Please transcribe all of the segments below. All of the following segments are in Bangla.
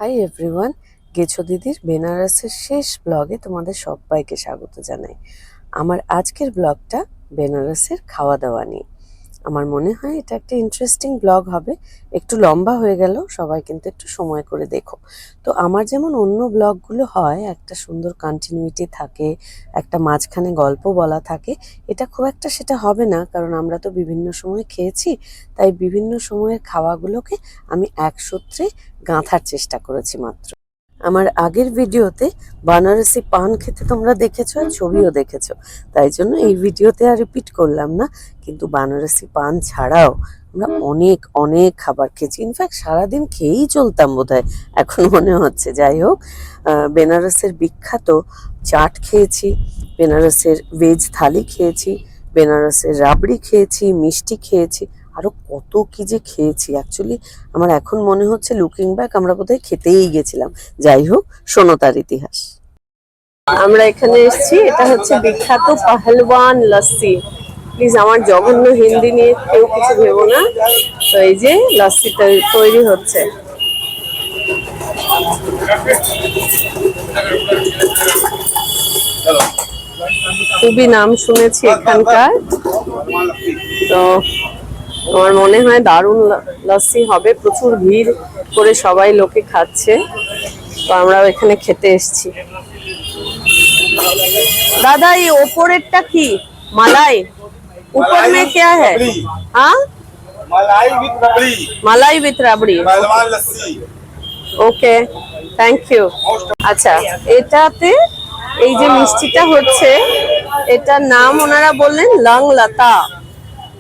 হাই এভরিওয়ান, গেছো দিদির বেনারসের শেষ ব্লগে তোমাদের সবাইকে স্বাগত জানাই। আমার আজকের ব্লগটা বেনারসের খাওয়া দাওয়া নিয়ে। আমার মনে হয় এটা একটা ইন্টারেস্টিং ব্লগ হবে। একটু লম্বা হয়ে গেল, সবাই কিন্তু একটু সময় করে দেখো। তো আমার যেমন অন্য ব্লগগুলো হয়, একটা সুন্দর কন্টিনিউটি থাকে, একটা মাঝখানে গল্প বলা থাকে, এটা খুব একটা সেটা হবে না, কারণ আমরা তো বিভিন্ন সময় খেয়েছি। তাই বিভিন্ন সময়ের খাওয়াগুলোকে আমি এক সূত্রে গাঁথার চেষ্টা করেছি মাত্র। আমার আগের ভিডিওতে বানারসি পান খেতে তোমরা দেখেছো আর ছবিও দেখেছো, তাই জন্য এই ভিডিওতে আর রিপিট করলাম না। কিন্তু বানারসি পান ছাড়াও আমরা অনেক অনেক খাবার খেয়েছি, ইনফ্যাক্ট সারাদিন খেয়েই চলতাম বোধহয়, এখন মনে হচ্ছে। যাই হোক, বেনারসের বিখ্যাত চাট খেয়েছি, বেনারসের ভেজ থালি খেয়েছি, বেনারসের রাবড়ি খেয়েছি, মিষ্টি খেয়েছি, আরো কত কি যে খেয়েছি। অ্যাকচুয়ালি আমার এখন মনে হচ্ছে, লুকিং ব্যাক, আমরা বোধহয় খেতেই গেছিলাম। যাই হোক, শোনো তার ইতিহাস। আমরা এখানে এসেছি, এটা হচ্ছে বিখ্যাত পাহলওয়ান লস্যি। প্লিজ আমার জঘন্য হিন্দি নিয়ে কেউ কিছু ভেবো না। তো এই যে লস্যি তৈরি হচ্ছে। খুবই নাম শুনেছি এখানকার, তো আমার মনে হয় দারুণ লস্যি হবে। প্রচুর ভিড় করে সবাই লোকে খাচ্ছে, তো আমরাও এখানে খেতে এসেছি। দাদা, এই ওপরেরটা কি? মালাই? ऊपर में क्या है? हाँ, मलाई विद रबड़ी। मलाई विथ রাবড়ি। पहलवान लस्सी। ওকে, থ্যাংক ইউ। আচ্ছা, এটাতে এই যে মিষ্টিটা হচ্ছে, এটার নাম ওনারা বললেন লং লতা।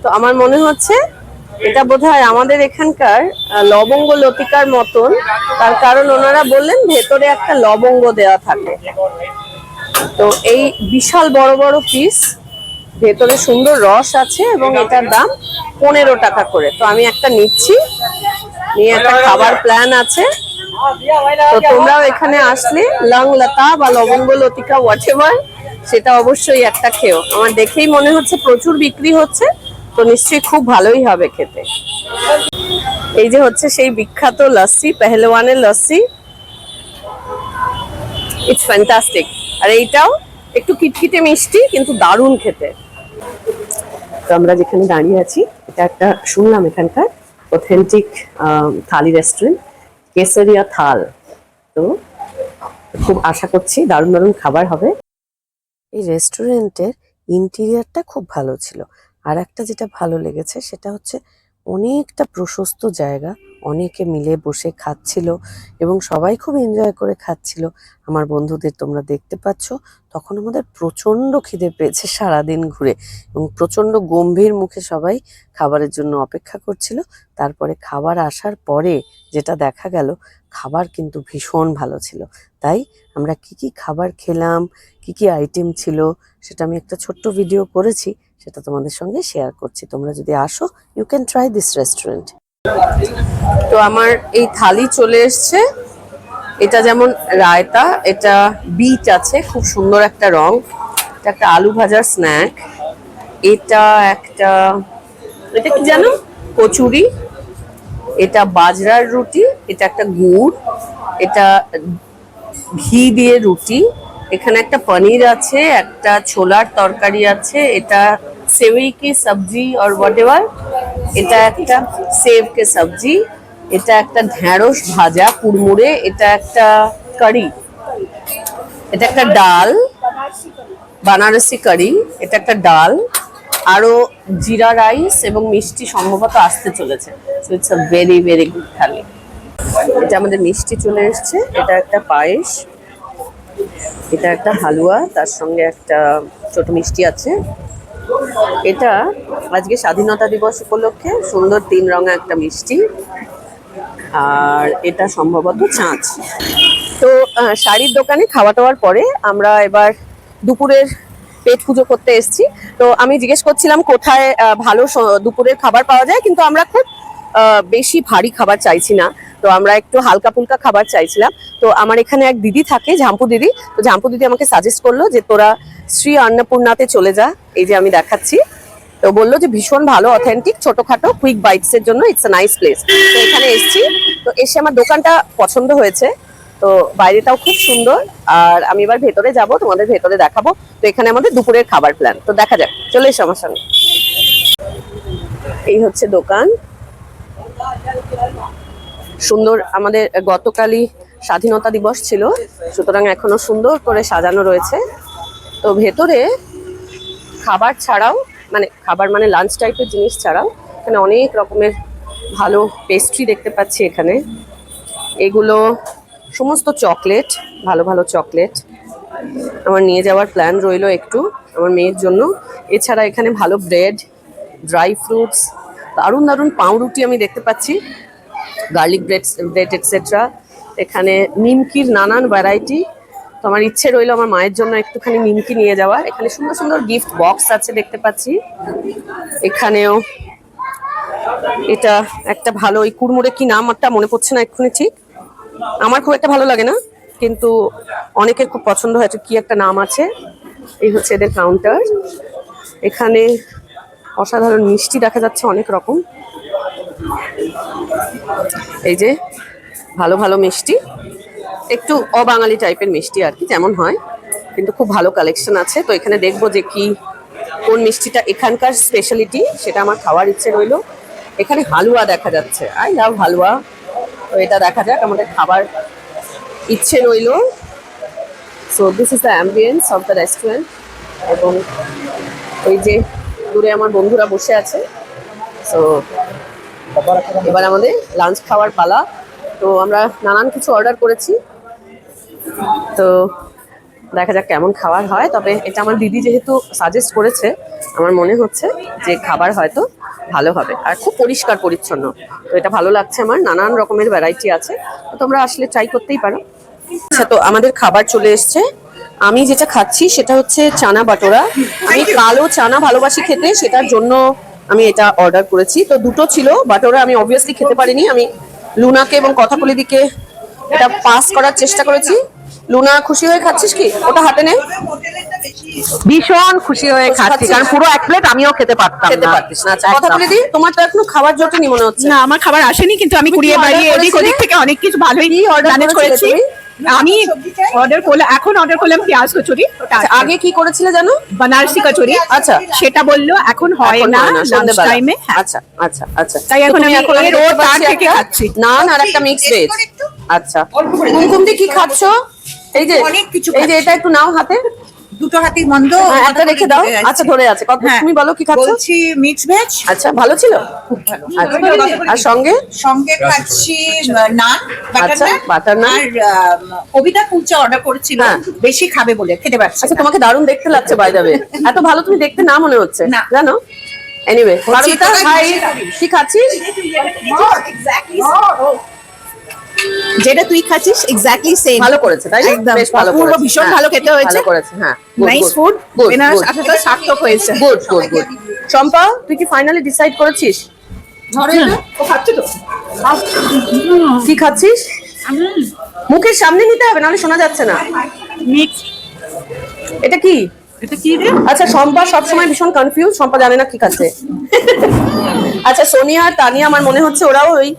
তো আমার মনে হচ্ছে এটা বোধহয় আমাদের এখানকার লবঙ্গ লতিকার মতন, তার কারণ ওনারা বললেন ভেতরে একটা লবঙ্গ দেওয়া থাকে। তো এই বিশাল বড় বড় পিস, ভেতরে সুন্দর রস আছে, এবং এটার দাম 15 টাকা করে। তো আমি একটা নিচ্ছি, নিয়ে একটা খাবার প্ল্যান আছে। তো তোমরাও এখানে আসলে লং লতা বা লবঙ্গ লতিকা হোয়াট এভার, সেটা অবশ্যই একটা খেও। আমার দেখেই মনে হচ্ছে প্রচুর বিক্রি হচ্ছে, তো নিশ্চয়ই খুব ভালোই হবে খেতে। এই যে হচ্ছে সেই বিখ্যাত লস্যি, পেহলওয়ানের লস্যি। It's fantastic. আর এইটাও একটু কিটকিটে মিষ্টি, কিন্তু দারুণ খেতে। তো আমরা যেখানে দাঁড়িয়ে আছি, এটা একটা শুনলাম এখানকার অথেন্টিক থালি রেস্টুরেন্ট, কেসারিয়া থাল। তো খুব আশা করছি দারুণ দারুণ খাবার হবে। এই রেস্টুরেন্টের ইন্টেরিয়ারটা খুব ভালো ছিল। আর একটা যেটা ভালো লেগেছে সেটা হচ্ছে অনেকটা প্রশস্ত জায়গা, অনেকে মিলে বসে খাচ্ছিল এবং সবাই খুব এনজয় করে খাচ্ছিল। আমার বন্ধুদের তোমরা দেখতে পাচ্ছ, তখন আমাদের প্রচন্ড খিদে পেয়েছে সারাদিন ঘুরে, এবং প্রচন্ড গম্ভীর মুখে সবাই খাবারের জন্য অপেক্ষা করছিল। তারপরে খাবার আসার পরে যেটা দেখা গেল, খাবার কিন্তু ভীষণ ভালো ছিল। তাই আমরা কি কি খাবার খেলাম, কি কি আইটেম ছিল, সেটা আমি একটা ছোট্ট ভিডিও করেছি, সেটা তোমাদের সঙ্গে শেয়ার করছি। তোমরা যদি আসো, you can try this restaurant. তো আমার এই থালি চলে এসছে। এটা যেমন রায়তা, এটা বিট আছে, খুব সুন্দর একটা রং। এটা একটা আলু ভাজার স্ন্যাক। এটা একটা, এটা কি জানো, কচুরি। এটা বাজরার রুটি। এটা একটা গুড়। এটা ঘি দিয়ে রুটি। এখানে একটা পনির আছে, একটা ছোলার তরকারি আছে। এটা সেवई की सब्जी और व्हाटएवर। এটা একটা সেব কে সবজি। এটা একটা ঢেঁড়স ভাজা কুড়মুড়ে। এটা একটা কারি। এটা একটা ডাল, বানারসি কারি। এটা একটা ডাল, আরো জিরা রাইস এবং মিষ্টি সম্ভবত আসতে চলেছে। So it's a very very good thali. এটা আমাদের মিষ্টি চলে এসছে। এটা একটা পায়েস। এটা একটা হালুয়া, তার সঙ্গে একটা ছোট মিষ্টি আছে। এটা আজকে স্বাধীনতা দিবস উপলক্ষে সুন্দর 3 রঙা একটা মিষ্টি। আর এটা সম্ভবত ছাঁচ। তো শাড়ির দোকানে খাওয়া টাওয়ার পরে আমরা এবার দুপুরের পেট পুজো করতে এসেছি। তো আমি জিজ্ঞেস করছিলাম কোথায় ভালো দুপুরের খাবার পাওয়া যায়, কিন্তু আমরা খুব বেশি ভারী খাবার চাইছি না, তো আমরা একটু হালকা ফুলকা খাবার চাইছিলাম। তো আমার এখানে এক দিদি থাকে, ঝাম্পু দিদি। তো ঝাম্পু দিদি আমাকে সাজেস্ট করলো যে তোরা শ্রী অন্নপূর্ণাতে চলে যা। এই যে আমি দেখাচ্ছি, তো বললো যে ভীষণ ভালো, অথেন্টিক, ছোটখাটো কুইক বাইটস এর জন্য ইটস আ নাইস প্লেস। তো এখানে এসেছি, তো এসে আমার দোকানটা পছন্দ হয়েছে, তো বাইরেটাও খুব সুন্দর। আর আমি এবার ভেতরে যাব, তোমাদের ভেতরে দেখাবো। তো এখানে আমাদের দুপুরের খাবার প্ল্যান, তো দেখা যাক, চলে এসো আমার সঙ্গে। এই হচ্ছে দোকান, সুন্দর। আমাদের গতকালই স্বাধীনতা দিবস ছিল, সুতরাং এখনো সুন্দর করে সাজানো রয়েছে। তো ভেতরে খাবার ছাড়াও, মানে খাবার মানে লাঞ্চ টাইপের জিনিস ছাড়াও এখানে অনেক রকমের ভালো পেস্ট্রি দেখতে পাচ্ছি। এখানে এগুলো সমস্ত চকলেট, ভালো ভালো চকলেট। আমার নিয়ে যাওয়ার প্ল্যান রইলো একটু আমার মেয়ের জন্য। এছাড়া এখানে ভালো ব্রেড, ড্রাই ফ্রুটস, দারুণ দারুণ পাউরুটি আমি দেখতে পাচ্ছি, গার্লিক ব্রেড এটসেট্রা। এখানে নিমকির নানান ভ্যারাইটি। তো আমার ইচ্ছে রইলো আমার মায়ের জন্য একটুখানি নিমকি নিয়ে যাওয়ার। এখানে সুন্দর সুন্দর গিফট বক্স আছে দেখতে পাচ্ছি। এখানেও এটা একটা ভালো, ওই কুড়মুড়ে কি নামটা মনে পড়ছে না এক্ষুনি ঠিক, আমার খুব একটা ভালো লাগে না, কিন্তু অনেকের খুব পছন্দ হয়েছে, কি একটা নাম আছে। এই হচ্ছে এদের কাউন্টার। এখানে অসাধারণ মিষ্টি দেখা যাচ্ছে অনেক রকম, এই যে ভালো ভালো মিষ্টি, একটু অবাঙালি টাইপের মিষ্টি আর কি, যেমন হয়, কিন্তু খুব ভালো কালেকশন আছে। তো এখানে দেখবো যে কি কোন মিষ্টিটা এখানকার স্পেশালিটি, সেটা আমার খাওয়ার ইচ্ছে রইলো। এখানে হালুয়া দেখা যাচ্ছে, আই লাভ হালুয়া। তো এটা দেখা যাক, আমাদের খাবার ইচ্ছে রইলো। So this is the ambience of the restaurant. এবং ওই যে দূরে আমার বন্ধুরা বসে আছে। সো এবার আমাদের লাঞ্চ খাওয়ার পালা। তো আমরা নানান কিছু অর্ডার করেছি, তো দেখা যাক কেমন খাবার হয়। তবে এটা আমার দিদি যেহেতু সাজেস্ট করেছে, আমার মনে হচ্ছে যে খাবার হয়তো ভালো হবে, আর খুব পরিষ্কার পরিচ্ছন্ন। তো এটা ভালো লাগছে আমার, নানান রকমের ভ্যারাইটি আছে, তো তোমরা আসলে ট্রাই করতেই পারো। আচ্ছা, তো আমাদের খাবার চলে এসছে। আমি যেটা খাচ্ছি সেটা হচ্ছে চানা বাটোরা। আমি কালো চানা ভালোবাসি খেতে, সেটার জন্য আমি এটা অর্ডার করেছি। তো দুটো ছিল বাটোরা, আমি অবভিয়াসলি খেতে পারিনি। আমি লুনাকে এবং কথাকলিদিকে এটা পাস করার চেষ্টা করেছি। লুনা খুশি হয়ে খাচ্ছিস কি? ওটা হাতে নে। ভীষণ খুশি হয়ে খাচ্ছি, কারণ পুরো এক প্লেট আমিও খেতে পারতাম খেতে না। পারতিস না। আচ্ছা, কথাকলিদি, তোমার তো এখনো খাবার জোটেনি মনে হচ্ছে। না, আমার খাবার আসেনি, কিন্তু আমি তুমি কি কুড়িয়ে order বাড়িয়ে এদিক করেছিলে? ওদিক থেকে অনেক কিছু ভালোই order ম্যানেজ করেছিলে করেছি। আমি অর্ডার করলাম, এখন অর্ডার করলাম পেঁয়াজ কচুরি। ওটা আচ্ছা, আগে কি করেছিলে জানো? বানারসি কচুরি। আচ্ছা। সেটা বললো এখন হয় এখন না হয় না, লাঞ্চ সন্ধ্যেবেলা। টাইমে। আচ্ছা আচ্ছা আচ্ছা। তাই এখন তো তুমি আমি আমি এর দেখতে ওর পাচ্ছি তার থেকে একটা খাচ্ছি। নান আর একটা মিক্স ভেজ। আচ্ছা, কুমকুমদি কি খাচ্ছো? এই যে অনেক কিছু এই যে এটা একটু নাও হাতে। দুটো হাতি মন্দ হ্যাঁ, একটা রেখে দাও। আচ্ছা, ধরে আছে। কত হ্যাঁ। তুমি বলো কি খাচ্ছো? বলছি মিক্স ভেজ, আচ্ছা, ভালো ছিল। আচ্ছা, আর সঙ্গে সঙ্গে খাচ্ছি নান, আচ্ছা, বাটার নান। আর কবিতা কুলচা অর্ডার করেছিল, হ্যাঁ। বেশি খাবে বলে খেতে পারছি আচ্ছা, না। তোমাকে দারুণ দেখতে লাগছে বাই দ্য ওয়ে। এত ভালো তুমি দেখতে না মনে হচ্ছে, না। জানো? এনিওয়ে, পারমিতা তোরা হাই, কিসে খাবি? কি খাচ্ছিস? যেটা তুই খাচ্ছিস এক্স্যাক্টলি সেম। ভালো করেছে, তাই না? একদম, বেশ ভালো অপূর্ব, করেছে। ভীষণ হ্যাঁ, ভালো খেতে হয়েছে। ভালো করেছে, হ্যাঁ। নাইস ফুড, বেনারস আসাটা সার্থক হয়েছে। Good good good. শম্পা, তুই কি ফাইনালি ডিসাইড করেছিস? কি খাচ্ছিস? মুখের সামনে নিতে হবে, নাহলে শোনা যাচ্ছে না। মিক্স। এটা কি? এটা কি রে? আচ্ছা, শম্পা সবসময় ভীষণ কনফিউজ, শম্পা জানে না কি খাচ্ছে। আচ্ছা, সোনিয়া আর তানিয়া আমার মনে হচ্ছে ওরাও ওই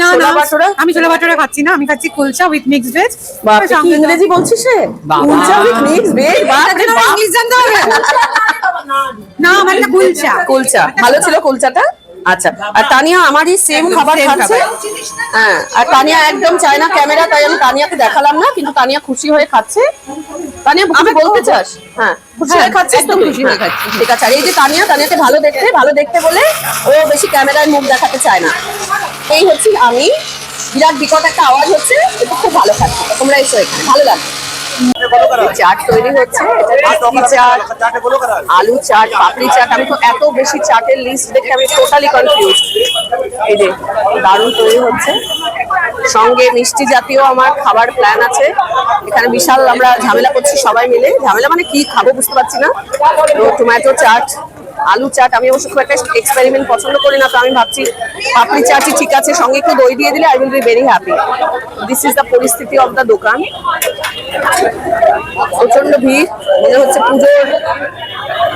না ছোলা না, বাটোরা। আমি ছোলা বাটোরা খাচ্ছি না, আমি খাচ্ছি কুলচা উইথ মিক্সড ভেজ। বাবা, কি ইংরেজি বলছিস রে? Kulcha with mix veg. English জানতে হবে না, আমার এটা কুলচা। কুলচা ভালো ছিল, কুলচাটা। আচ্ছা, আর তানিয়া আমারই সেম খাবার same খাচ্ছে। হ্যাঁ, আর তানিয়া একদম চায় না ক্যামেরা, তাই আমি তানিয়াকে দেখালাম না, কিন্তু তানিয়া খুশি হয়ে খাচ্ছে। তানিয়া, আমি বলতে চাস? হ্যাঁ, খুশি হয়ে খাচ্ছিস তো? একদম খুশি হয়ে হ্যাঁ, খাচ্ছি। ঠিক আছে। আর এই যে তানিয়া, তানিয়াকে ভালো দেখতে বলে ও বেশি ক্যামেরায় মুখ দেখাতে চায় না। এই হচ্ছে আমি। বিরাট বিকট একটা আওয়াজ হচ্ছে, কিন্তু খুব ভালো খাচ্ছি। তোমরা এসো এখানে, ভালো লাগবে। চাট তৈরি হচ্ছে, এটা পাপড়ি চাট, আলু চাট, পাপড়ি চাট। আমি তো এত বেশি চাটের লিস্ট দেখে আমি টোটালি কনফিউজ। এই যে দারুণ তৈরি হচ্ছে, সঙ্গে মিষ্টি জাতীয় আমার খাবার প্ল্যান আছে। এখানে বিশাল আমরা ঝামেলা করছি সবাই মিলে। ঝামেলা মানে কি খাবো বুঝতে পারছি না। তো টমেটো চাট, আলু চাট, আমি অবশ্য খুব একটা এক্সপেরিমেন্ট পছন্দ করি না, তো আমি ভাবছি পাপড়ি চাটই ঠিক আছে, সঙ্গে একটু দই দিয়ে দিলে I will be very happy. This is the পরিস্থিতি অফ দ্য দোকান। প্রচন্ড ভিড়, মনে হচ্ছে পুজোর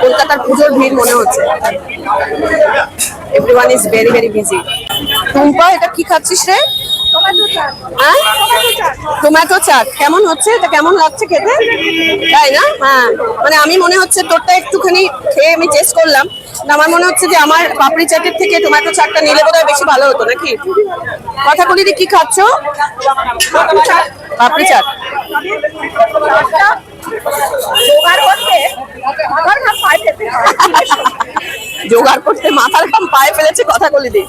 কলকাতার পুজোর ভিড় মনে হচ্ছে। Everyone is very very busy. Tumpa, এটা কি খাচ্ছিস রে? হ্যাঁ, টমেটো চাট। কেমন হচ্ছে এটা? কেমন লাগছে খেতে? তাই না? হ্যাঁ, মানে আমি মনে হচ্ছে তোরটা একটুখানি খেয়ে আমি টেস্ট করলাম, আমার মনে হচ্ছে যে আমার পাপড়ি চাটের থেকে টমেটো চাটটা নিলে বোধহয় বেশি ভালো হতো নাকি? কথা বলি, কি খাচ্ছ? পাপড়ি চাট। জোগাড় করতে মাথার ঘাম পায়ে ফেলেছে, কথা বলি দি।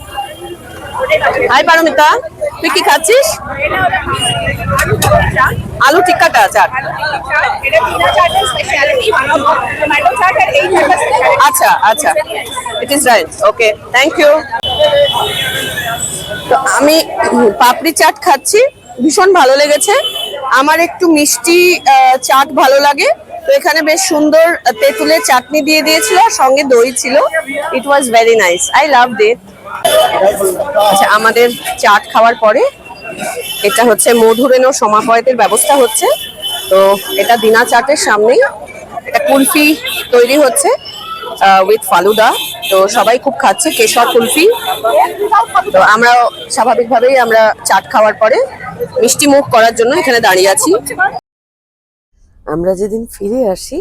হাই পারমিতা, তুই কি খাচ্ছিস? আলু টিক্কাটা চাট। আচ্ছা আচ্ছা, it is right, okay, thank you. তো আমি পাপড়ি চাট খাচ্ছি, ভীষণ ভালো লেগেছে। আমার একটু মিষ্টি চাট ভালো লাগে, তো এখানে বেশ সুন্দর তেঁতুলের চাটনি দিয়ে দিয়েছিল, সঙ্গে দই ছিল। It was very nice, I love it. আচ্ছা, আমাদের চাট খাওয়ার পরে এটা হচ্ছে মধুরেনো সমাপয়েতের ব্যবস্থা হচ্ছে। তো এটা দিনা চাটের সামনেই এটা কুলফি তৈরি হচ্ছে উইথ ফালুদা। তো সবাই খুব খাচ্ছে কেশর কুলফি। তো আমরা স্বাভাবিকভাবেই আমরা চাট খাওয়ার পরে মিষ্টি মুখ করার জন্য এখানে দাঁড়িয়ে আছি। আমরা যেদিন ফিরে আসি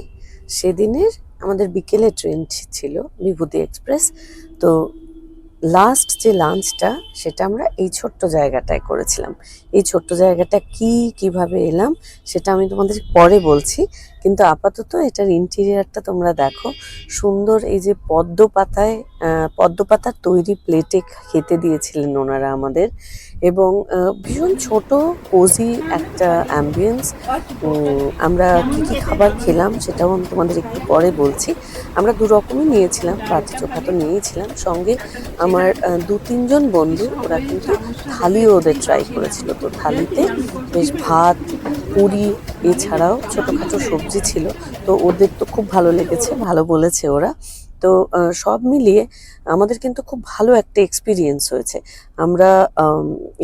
সেদিনের আমাদের বিকেলে ট্রেন ছিল বিভূতি এক্সপ্রেস। তো লাস্ট যে লাঞ্চটা সেটা আমরা এই ছোট্ট জায়গাটায় করেছিলাম। এই ছোট্ট জায়গাটা কিভাবে এলাম সেটা আমি তোমাদের পরে বলছি, কিন্তু আপাতত এটার ইন্টেরিয়ারটা তোমরা দেখো। সুন্দর এই যে পদ্মপাতার তৈরি প্লেটে খেতে দিয়েছিলেন ওনারা আমাদের, এবং ভীষণ ছোট কোজি একটা অ্যাম্বিয়েন্স। আমরা কি খাবার খেলাম সেটাও আমি তোমাদের একটু পরে বলছি। আমরা দু রকমই নিয়েছিলাম, বাটি চোখা তো নিয়েছিলাম, সঙ্গে আমার 2-3 জন বন্ধু ওরা কিন্তু থালিও ওদের ট্রাই করেছিল। তো থালিতে বেশ ভাত, পুরি, এছাড়াও ছোটোখাটো সবজি ছিল। তো ওদের তো খুব ভালো লেগেছে, ভালো বলেছে ওরা। তো সব মিলিয়ে আমাদের কিন্তু খুব ভালো একটা এক্সপিরিয়েন্স হয়েছে। আমরা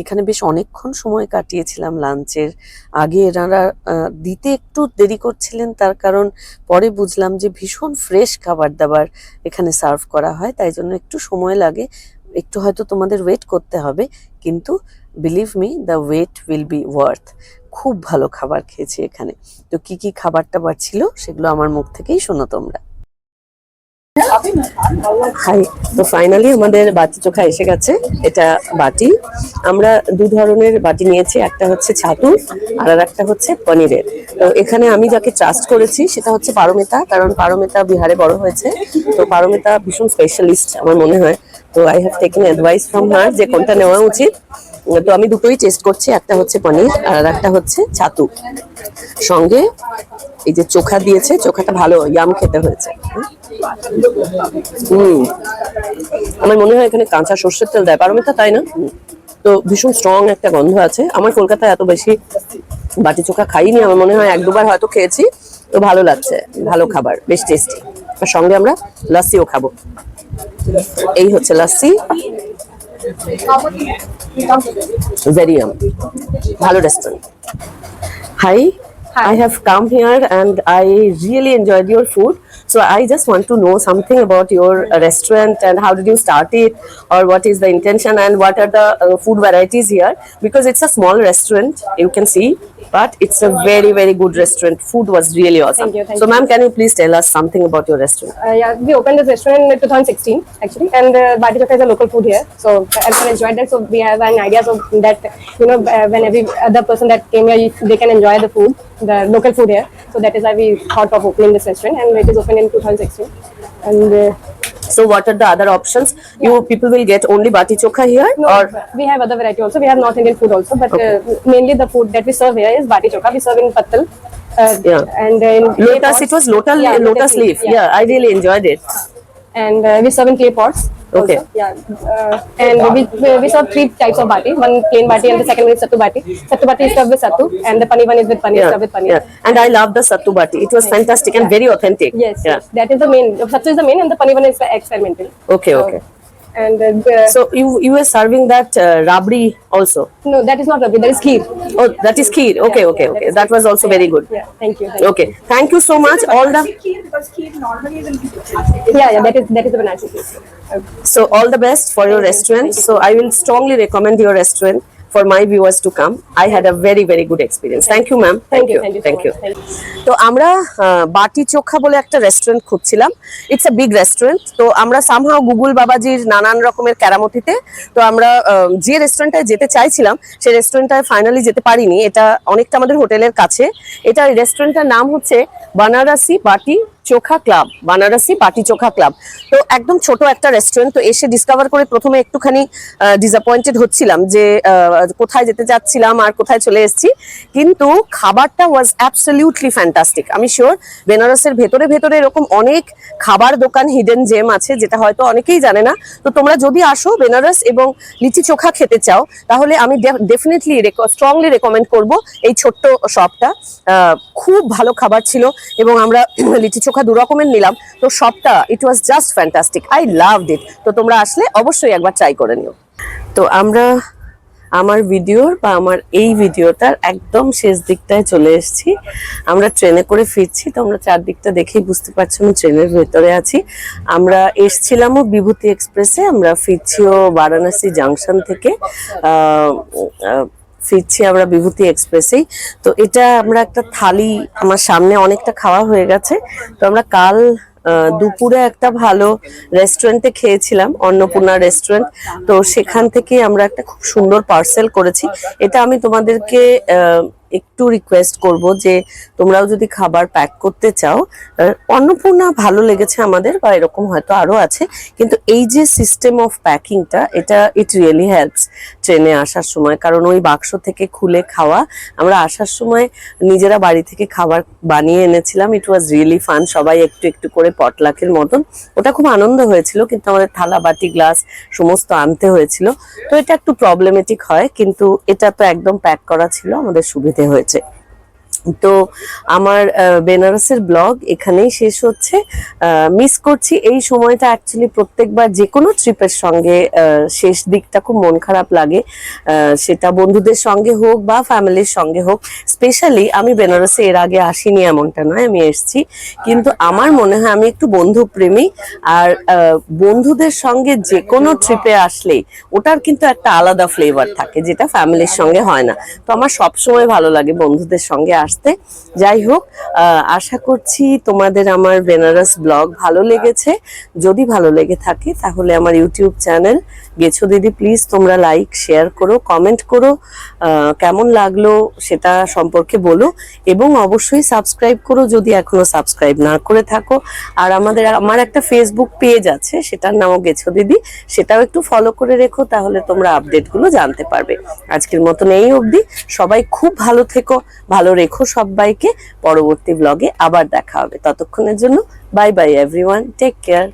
এখানে বেশ অনেকক্ষণ সময় কাটিয়েছিলাম। লাঞ্চের আগে এনারা দিতে একটু দেরি করছিলেন, তার কারণ পরে বুঝলাম যে ভীষণ ফ্রেশ খাবার দাবার এখানে সার্ভ করা হয়, তাই জন্য একটু সময় লাগে, একটু হয়তো তোমাদের ওয়েট করতে হবে, কিন্তু believe me, the wait will be worth. খুব ভালো খাবার খেয়েছি এখানে। তো কি খাবার টাবার ছিল সেগুলো আমার মুখ থেকেই শোনো তোমরা। হাই, তো ফাইনালি আমাদের বাটি চোখা এসে গেছে। এটা বাটি, আমরা দু ধরনের বাটি নিয়েছি, একটা হচ্ছে ছাতু আর একটা হচ্ছে পনিরের। তো এখানে আমি যাকে ট্রাস্ট করেছি সেটা হচ্ছে পারমিতা, কারণ পারমিতা বিহারে বড় হয়েছে। তো পারমিতা ভীষণ স্পেশালিস্ট আমার মনে হয়। তো I have taken advice from her যে কোনটা নেওয়া উচিত। তো আমি দুটোই টেস্ট করছি, একটা হচ্ছে পনির আর একটা হচ্ছে ছাতু। সঙ্গে এই যে চোখা দিয়েছে, চোখাটা ভালো ইয়াম খেতে হয়েছে। আমার মনে হয় এখানে কাঁচা সর্ষের তেল দেয় পারমিতা, তাই না? তো ভীষণ স্ট্রং একটা গন্ধ আছে। আমার কলকাতায় এত বেশি বাটি চোখা খাইনি, আমার মনে হয় 1-2 বার হয়তো খেয়েছি। তো ভালো লাগছে, ভালো খাবার, বেশ টেস্টি। আর সঙ্গে আমরা লাস্সিও খাবো। এই হচ্ছে lassi, very yummy. Hello restaurant. Hi. I have come here and I really enjoyed your food. So I just want to know something about your restaurant and how did you start it, or what is the intention and what are the food varieties here, because it's a small restaurant, you can see, but it's a very very good restaurant. Food was really awesome. Thank So you. ma'am, can you please tell us something about your restaurant? Yeah, we opened this restaurant in 2016 actually, and Bati Chokha is a local food here, so everyone enjoyed that. So we have an idea so that when every other person that came here, they can enjoy the food, the local food here. So that is why we thought of opening this restaurant, and it is opened in 2016. And So what are the other options? You people will get only bati chokha here, no, or we have other variety also. We have North Indian food also, but Okay. mainly the food that we serve here is Bati Chokha. We serve in Pattal. Yeah. And in clay lotus, pots. it was lotus, Yeah, lotus leaf. Yeah, I really enjoyed it. And we serve in clay pots. Okay. Also. Yeah. And we serve 3 types of bati. One plain bati, and the second one is sattu bati. Sattu bati is served with sattu, and the paneer one is with paneer, served with paneer. Yeah. And I love the sattu bati. It was fantastic and very authentic. Yes, Yeah. yes, that is the main. Sattu is the main, and the paneer one is experimental. Okay, So, okay. And So you were serving that rabri also. no, that is not rabri. That is kheer. Oh, that is kheer. Okay, okay, okay. That was also very good. Yeah. Thank you. Thank you. Okay, thank you so much. All the Because kheer normally is Yeah, that is the banana kheer. so all the best for your restaurant. So I will strongly recommend your restaurant for my viewers to come. I had a very very good experience. Thank you, ma'am. Thank you so Thank you. much. Thank you. তো আমরা বাটি চোখা বলে একটা রেস্টুরেন্ট খুঁজছিলাম। It's a big restaurant. তো আমরা সামহাও গুগল বাবাজির নানান রকমের কেরামতিতে তো আমরা যে রেস্টুরেন্টটায় যেতে চাইছিলাম সেই রেস্টুরেন্টটায় ফাইনালি যেতে পারিনি। এটা অনেকটা আমাদের হোটেলের কাছে। এটা রেস্টুরেন্টটার নাম হচ্ছে বানারসি বাটি চোখা ক্লাব, বানারসি বাটি চোখা ক্লাব। তো একদম ছোট একটা রেস্টুরেন্ট। তো এসে ডিসকভার করে প্রথমে একটুখানি ডিসঅ্যাপয়েন্টেড হচ্ছিলাম যে কোথায় যেতে যাচ্ছিলাম আর কোথায় চলে এসেছি, কিন্তু খাবারটা ওয়াজ অ্যাবসলিউটলি ফ্যান্টাস্টিক। আমি শিওর বেনারসের ভেতরে ভেতরে এরকম অনেক খাবার দোকান হিডেন জেম আছে যেটা হয়তো অনেকেই জানে না। তো তোমরা যদি আসো বেনারস এবং লিচি চোখা খেতে চাও তাহলে আমি ডেফিনেটলি স্ট্রংলি রেকমেন্ড করব এই ছোট্ট শপটা। খুব ভালো খাবার ছিল এবং আমরা লিচি চোখা দু রকমের নিলাম। তো শপটা it was just fantastic, I loved it. তো তোমরা আসলে অবশ্যই একবার ট্রাই করে নিও। তো আমরা আমার ভিডিওর বা আমার এই ভিডিওটার একদম শেষ দিকটায় চলে এসেছি। আমরা ট্রেনে করে ফিরছি। তোমরা চারদিকটা দেখেই বুঝতে পারছো আমি ট্রেনের ভেতরে আছি। আমরা এসছিলামও বিভূতি এক্সপ্রেসে, আমরা ফিরছিও বারাণসী জাংশন থেকে। ফিরছি আমরা বিভূতি এক্সপ্রেসেই। তো এটা আমরা একটা থালি আমার সামনে অনেকটা খাওয়া হয়ে গেছে। তো আমরা কাল দুপুরে একটা ভালো রেস্টুরেন্টে খেয়েছিলাম, অন্নপূর্ণা রেস্টুরেন্ট। তো সেখান থেকে আমরা একটা খুব সুন্দর পার্সেল করেছি। এটা আমি তোমাদেরকে একটু রিকোয়েস্ট করব যে তোমরাও যদি খাবার প্যাক করতে চাও, অন্নপূর্ণা ভালো লেগেছে আমাদের বা এরকম হয়তো আরো আছে, কিন্তু এই যে সিস্টেম অফ প্যাকিংটা এটা ইট রিয়েলি হেল্পস ট্রেনে আসার সময়। কারণ ওই বাক্স থেকে খুলে খাওয়া, আমরা আসার সময় নিজেরা বাড়ি থেকে খাবার বানিয়ে এনেছিলাম। ইট ওয়াজ রিয়েলি ফান, সবাই একটু একটু করে পটলাকের মতন। ওটা খুব আনন্দ হয়েছিল, কিন্তু আমাদের থালা বাটি গ্লাস সমস্ত আনতে হয়েছিল। তো এটা একটু প্রবলেমেটিক হয়, কিন্তু এটা তো একদম প্যাক করা ছিল, আমাদের সুবিধে হয়েছে। তো আমার বেনারসের ব্লগ এখানেই শেষ হচ্ছে। মিস করছি এই সময়টা, অ্যাকচুয়ালি প্রত্যেকবার যে কোনো ট্রিপের সঙ্গে শেষ দিকটা খুব মন খারাপ লাগে, সেটা বন্ধুদের সঙ্গে হোক বা ফ্যামিলির সঙ্গে হোক। স্পেশালি আমি বেনারসে এর আগে আসিনি এমনটা নয়, আমি এসেছি, কিন্তু আমার মনে হয় আমি একটু বন্ধুপ্রেমী। আর বন্ধুদের সঙ্গে যে কোনো ট্রিপে আসলেই ওটার কিন্তু একটা আলাদা ফ্লেভার থাকে যেটা ফ্যামিলির সঙ্গে হয় না। তো আমার সবসময় ভালো লাগে বন্ধুদের সঙ্গে আসতে। যাই হোক, আশা করছি তোমাদের আমার বেনারস ব্লগ ভালো লেগেছে। যদি ভালো লেগে থাকে তাহলে আমার ইউটিউব চ্যানেল গেছো দিদি প্লিজ তোমরা লাইক শেয়ার করো, কমেন্ট করো, কেমন লাগলো সেটা সম্পর্কে বলো, এবং অবশ্যই সাবস্ক্রাইব করো যদি এখনো সাবস্ক্রাইব না করে থাকো। আর আমার একটা ফেসবুক পেজ আছে, সেটার নামও গেছো দিদি, সেটাও একটু ফলো করে রেখো, তাহলে তোমরা আপডেটগুলো জানতে পারবে। আজকের মতন এই অবধি, সবাই খুব ভালো থেকো, ভালো রেখো সবাইকে। পরবর্তী ব্লগে আবার দেখা হবে, ততক্ষণের জন্য bye bye everyone, take care.